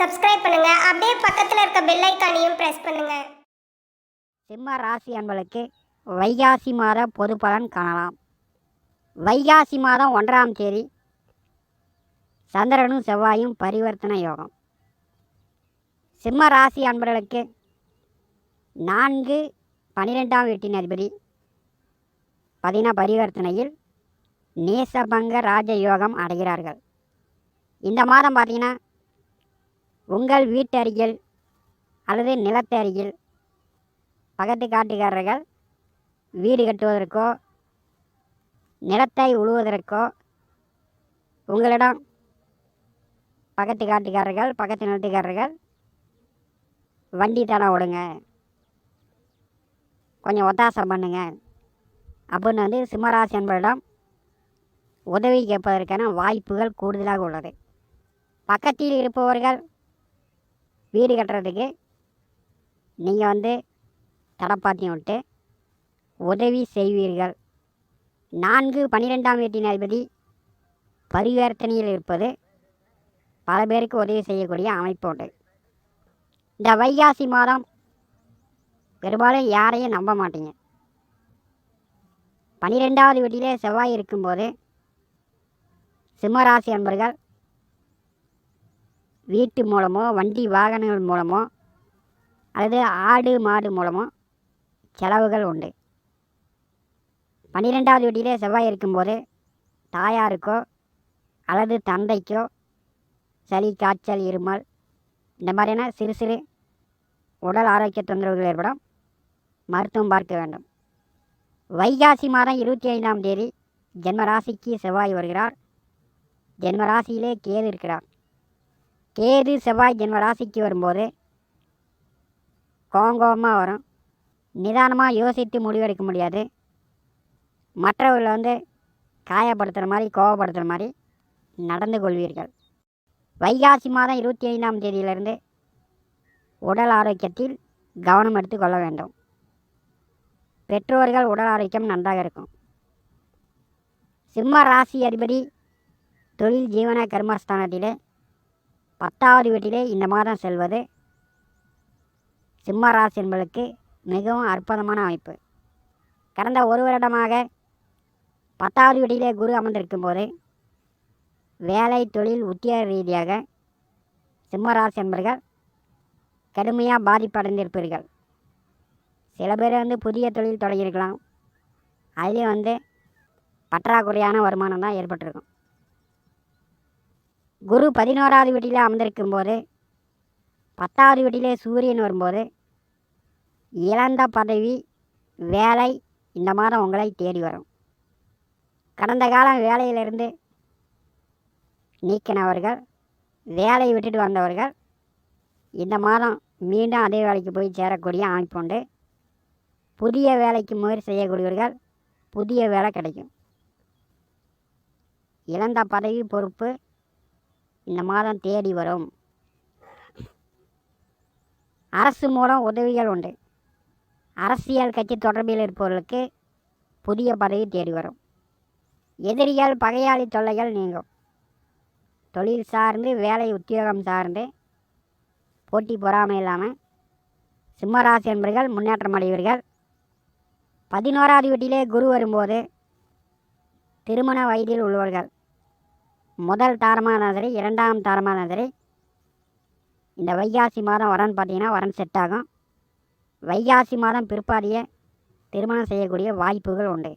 Subscribe பண்ணுங்க. அப்படியே பக்கத்துல இருக்க பெல் ஐகானையும் பிரஸ் பண்ணுங்க. சிம்ம ராசி அன்பர்களுக்கு வைகாசி மாத பொது பலன் காணலாம். வைகாசி மாதம் 1ஆம் தேதி சந்திரனும் செவ்வாயும் பரிவர்த்தனை யோகம். சிம்ம ராசி அன்பர்களுக்கு 4-12ஆம் வீட்டின் அதிபதி பரிவர்த்தனையில் நேசபங்க ராஜயோகம் அடைகிறார்கள். இந்த மாதம் பார்த்தீங்கன்னா உங்கள் வீட்டு அருகில் அல்லது நிலத்து அருகில் பக்கத்து காட்டுக்காரர்கள் வீடு கட்டுவதற்கோ நிலத்தை உழுவதற்கோ உங்களிடம் பக்கத்து காட்டுக்காரர்கள் பக்கத்து நிலத்துக்காரர்கள் வண்டி தடம் விடுங்க, கொஞ்சம் ஒத்தாசம் பண்ணுங்க அப்படின்னு சிம்மராசி என்பவரிடம் உதவி கேட்பதற்கான வாய்ப்புகள் கூடுதலாக உள்ளது. பக்கத்தில் இருப்பவர்கள் வீடு கட்டுறதுக்கு நீங்கள் தடப்பாத்தியம் விட்டு உதவி செய்வீர்கள். 4-12ஆம் வீட்டின் அதிபதி பரிவர்த்தனையில் இருப்பது பல பேருக்கு உதவி செய்யக்கூடிய அமைப்பு உண்டு. இந்த வைகாசி மாதம் பெரும்பாலும் யாரையும் நம்ப மாட்டீங்க. 12ஆவது வீட்டிலே செவ்வாய் இருக்கும்போது சிம்மராசி அன்பர்கள் வீட்டு மூலமோ வண்டி வாகனங்கள் மூலமோ அல்லது ஆடு மாடு மூலமோ செலவுகள் உண்டு. 12ஆவது வீட்டிலே செவ்வாய் இருக்கும்போது தாயாருக்கோ அல்லது தந்தைக்கோ சளி காய்ச்சல் இருமல் இந்த மாதிரியான சிறு சிறு உடல் ஆரோக்கிய தொந்தரவுகள் ஏற்படும், மருத்துவம் பார்க்க வேண்டும். வைகாசி மாதம் 25ஆம் தேதி ஜென்மராசிக்கு செவ்வாய் வருகிறார். ஜென்மராசியிலே கேது இருக்கிறார். கேது செவ்வாய் ஜென்மராசிக்கு வரும்போது கோங்கோமாக வரும். நிதானமாக யோசித்து முடிவெடுக்க முடியாது. மற்றவர்களை காயப்படுத்துகிற மாதிரி கோபப்படுத்துகிற மாதிரி நடந்து கொள்வீர்கள். வைகாசி மாதம் 25ஆம் தேதியிலிருந்து உடல் ஆரோக்கியத்தில் கவனம் எடுத்து கொள்ள வேண்டும். பெற்றோர்கள் உடல் ஆரோக்கியம் நன்றாக இருக்கும். சிம்ம ராசி அதிபதி தொழில் ஜீவன கர்மஸ்தானத்திலே 10ஆவது வீட்டிலே இந்த மாதம் செல்வது சிம்ம ராசி என்பதற்கு மிகவும் அற்புதமான அமைப்பு. கடந்த ஒரு வருடமாக 10ஆவது வீட்டிலே குரு அமர்ந்திருக்கும் போது வேலை தொழில் உத்தியோக ரீதியாக சிம்மராசி என்பர்கள் கடுமையாக பாதிப்படைந்திருப்பீர்கள். சில பேர் புதிய தொழில் தொடங்கியிருக்கலாம். அதிலே பற்றாக்குறையான வருமானம் தான் ஏற்பட்டிருக்கும். குரு 11ஆவது வீட்டிலே அமர்ந்திருக்கும் போது 10ஆவது வீட்டிலே சூரியன் வரும்போது இழந்த பதவி வேலை இந்த மாதம் உங்களை தேடி வரும். கடந்த காலம் வேலையிலிருந்து நீக்கினவர்கள், வேலையை விட்டுட்டு வந்தவர்கள் இந்த மாதம் மீண்டும் அதே வேலைக்கு போய் சேரக்கூடிய அமைப்பு உண்டு. புதிய வேலைக்கு முயற்சி செய்யக்கூடியவர்கள் புதிய வேலை கிடைக்கும். இழந்த பதவி பொறுப்பு இந்த மாதம் தேடி வரும். அரசு மூலம் உதவிகள் உண்டு. அரசியல் கட்சி தொடர்பில் இருப்பவர்களுக்கு புதிய பதவி தேடி வரும். எதிரிகள் பகையாளி தொல்லைகள் நீங்கும். தொழில் சார்ந்து வேலை உத்தியோகம் சார்ந்து போட்டி பொறாமை இல்லாமல் சிம்மராசி என்பர்கள் முன்னேற்றம் அடைவீர்கள். 11ஆவது வீட்டிலே குரு வரும்போது திருமண வயதில் உள்ளவர்கள் முதல் தாரமான சரி 2ஆம் தாரமான சரி இந்த வைகாசி மாதம் வரன்னு பார்த்தீங்கன்னா வரன் செட் ஆகும். வைகாசி மாதம் பிற்பாதிய திருமணம் செய்யக்கூடிய வாய்ப்புகள் உண்டு.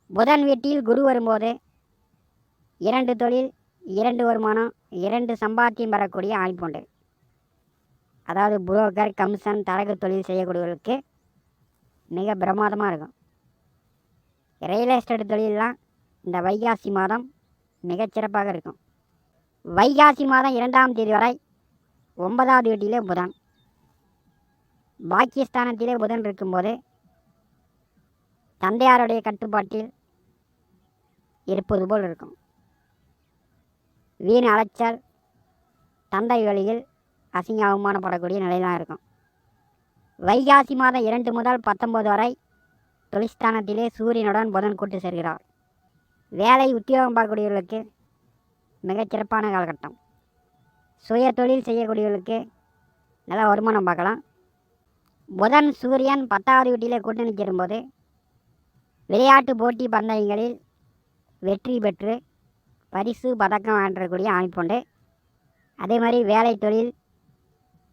புதன் வீட்டில் குரு வரும்போது 2 தொழில் 2 வருமானம் 2 சம்பாத்தியம் பெறக்கூடிய அமைப்பு உண்டு. அதாவது புரோக்கர் கமிஷன் தரகு தொழில் செய்யக்கூடியவர்களுக்கு மிக பிரமாதமாக இருக்கும். ரியல் எஸ்டேட் தொழிலெலாம் இந்த வைகாசி மாதம் மிகச்சிறப்பாக இருக்கும். வைகாசி மாதம் 2ஆம் தேதி வரை 9ஆவது வீட்டிலே புதன், பாக்கியஸ்தானத்திலே புதன் இருக்கும்போது தந்தையாருடைய கட்டுப்பாட்டில் இருப்பது போல் இருக்கும். வீண் அலைச்சல், தந்தை வழியில் அசிங்க அவமானப்படக்கூடிய நிலையெல்லாம் இருக்கும். வைகாசி மாதம் 2 முதல் 19 வரை தொழிற்ஸ்தானத்திலே சூரியனுடன் புதன் கூட்டு சேர்கிறார். வேலை உத்தியோகம் பார்க்கக்கூடியவர்களுக்கு மிகச்சிறப்பான காலகட்டம். சுய தொழில் செய்யக்கூடியவர்களுக்கு நல்லா வருமானம் பார்க்கலாம். புதன் சூரியன் 10வது வீட்டில் கூட்டணி சேரும்போது விளையாட்டு போட்டி பந்தயங்களில் வெற்றி பெற்று பரிசு பதக்கம் வாங்கக்கூடிய அமைப்புண்டு. அதே மாதிரி வேலை தொழில்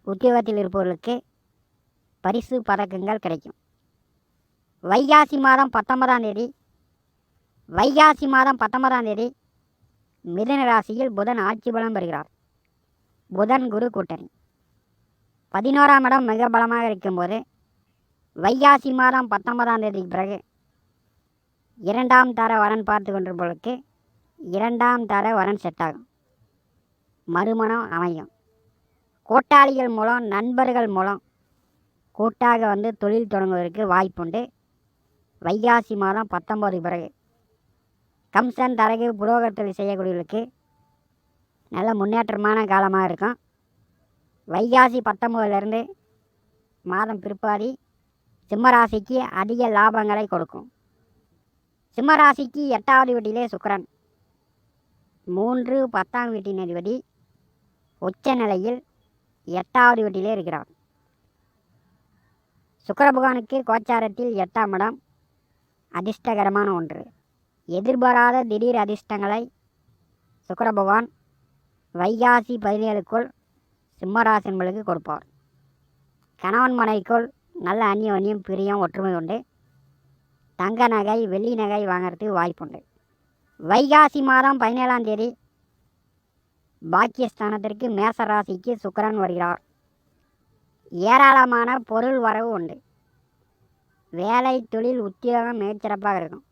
உத்தியோகத்தில் இருப்பவர்களுக்கு பரிசு பதக்கங்கள் கிடைக்கும். வைகாசி மாதம் 19ஆம் தேதி மிதுன ராசியில் புதன் ஆட்சி பலம் பெறுகிறார். புதன் குரு கூட்டணி 11ஆம் இடம் மிக பலமாக இருக்கும்போது வைகாசி மாதம் 19ஆம் தேதிக்கு பிறகு 2ஆம் தர வரன் பார்த்து கொண்டிருப்பவர்களுக்கு 2ஆம் தர வரன் செட் ஆகும். மறுமணம் அமையும். கூட்டாளிகள் மூலம் நண்பர்கள் மூலம் கூட்டாக தொழில் தொடங்குவதற்கு வாய்ப்புண்டு. வைகாசி மாதம் 19 பிறகு கம்சன் தரகு புரோகர் தொழில் செய்யக்கூடியவர்களுக்கு நல்ல முன்னேற்றமான காலமாக இருக்கும். வைகாசி 19லேருந்து மாதம் பிற்பாதி சிம்மராசிக்கு அதிக லாபங்களை கொடுக்கும். சிம்மராசிக்கு 8வது வீட்டிலே சுக்கிரன் 3 10ஆம் வீட்டின் அதிபதி உச்ச நிலையில் 8வது வீட்டிலே இருக்கிறார். சுக்கிர பகவானுக்கு கோச்சாரத்தில் 8ஆம் இடம் அதிர்ஷ்டகரமான ஒன்று. எதிர்பாராத திடீர் அதிர்ஷ்டங்களை சுக்கிர பகவான் வைகாசி 17க்குள் சிம்மராசி என்பதற்கு கொடுப்பார். கணவன் மனைவிக்குள் நல்ல அந்யோன்யம் பிரியம் ஒற்றுமை உண்டு. தங்க நகை வெள்ளி நகை வாங்கிறதுக்கு வாய்ப்புண்டு. வைகாசி மாதம் 17ஆம் தேதி பாக்கியஸ்தானத்திற்கு மேச ராசிக்கு சுக்கிரன் வருகிறார். ஏராளமான பொருள் வரவு உண்டு. வேலை தொழில் உத்தியோகம் மிகச்சிறப்பாக இருக்கும்.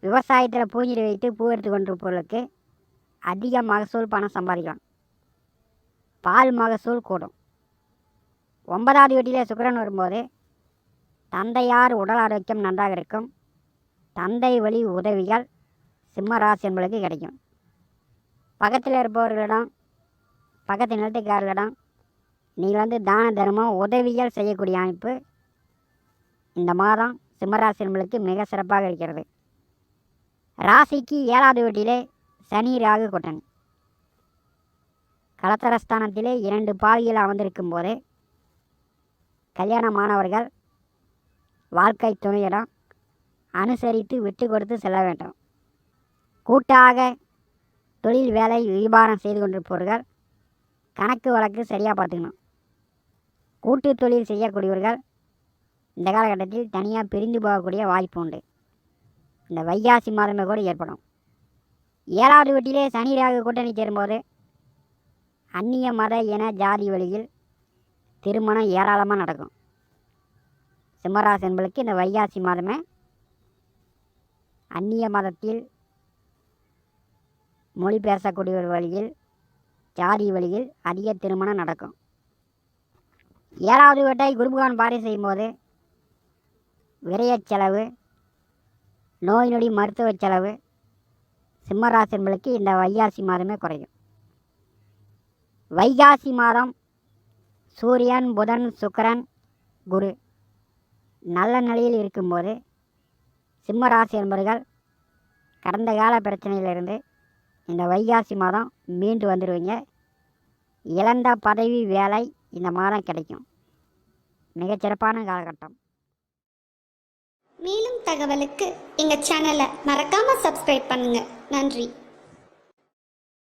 விவசாயத்தில் பூஞ்செடி வைத்து பூ எடுத்து கொண்டிருப்பவர்களுக்கு அதிக மகசூல் பணம் சம்பாதிக்கலாம். பால் மகசூல் கூடும். 9வது வீட்டிலே சுக்கிரன் வரும்போது தந்தையார் உடல் ஆரோக்கியம் நன்றாக இருக்கும். தந்தை வழி உதவிகள் சிம்மராசி என்பதற்கு கிடைக்கும். பக்கத்தில் இருப்பவர்களிடம் பக்கத்து நிலத்துக்காரர்களிடம் நீங்கள் தான தர்மம் உதவிகள் செய்யக்கூடிய அமைப்பு இந்த மாதம் சிம்மராசி என்பதற்கு மிக சிறப்பாக இருக்கிறது. ராசிக்கு 7வது வீட்டிலே சனி ராகு கூட்டணி கலத்தரஸ்தானத்திலே 2 பாவிகள் அமர்ந்திருக்கும் போது கல்யாணமானவர்கள் வாழ்க்கை துணையிடம் அனுசரித்து விட்டு கொடுத்து செல்ல வேண்டும். கூட்டாக தொழில் வேலை வியாபாரம் செய்து கொண்டிருப்பவர்கள் கணக்கு வழக்கு சரியாக பார்த்துக்கணும். கூட்டு தொழில் செய்யக்கூடியவர்கள் இந்த காலகட்டத்தில் தனியாக பிரிந்து போகக்கூடிய வாய்ப்பு உண்டு. இந்த வைகாசி மாதமே கூட ஏற்படும். 7வது வீட்டிலே சனி ராகு கூட்டணி சேரும்போது அந்நிய மத இன ஜாதி வழியில் திருமணம் ஏராளமாக நடக்கும். சிம்மராசி என்பதற்கு இந்த வைகாசி மாதமே அந்நிய மதத்தில் மொழி பேசக்கூடிய வழியில் ஜாதி வழியில் அதிக திருமணம் நடக்கும். 7வது வீட்டை குருபகவான் பாரி செய்யும்போது விரய செலவு நோய் நொடி மருத்துவ செலவு சிம்மராசி என்பதற்கு இந்த வைகாசி மாதமே குறையும். வைகாசி மாதம் சூரியன் புதன் சுக்கிரன் குரு நல்ல நிலையில் இருக்கும்போது சிம்மராசி என்பவர்கள் கடந்த கால பிரச்சனையிலிருந்து இந்த வைகாசி மாதம் மீண்டு வந்துடுவீங்க. இழந்த பதவி வேலை இந்த மாதம் கிடைக்கும். மிகச்சிறப்பான காலகட்டம். மேலும் தகவலுக்கு எங்கள் சேனலை மறக்காமல் சப்ஸ்கிரைப் பண்ணுங்கள். நன்றி.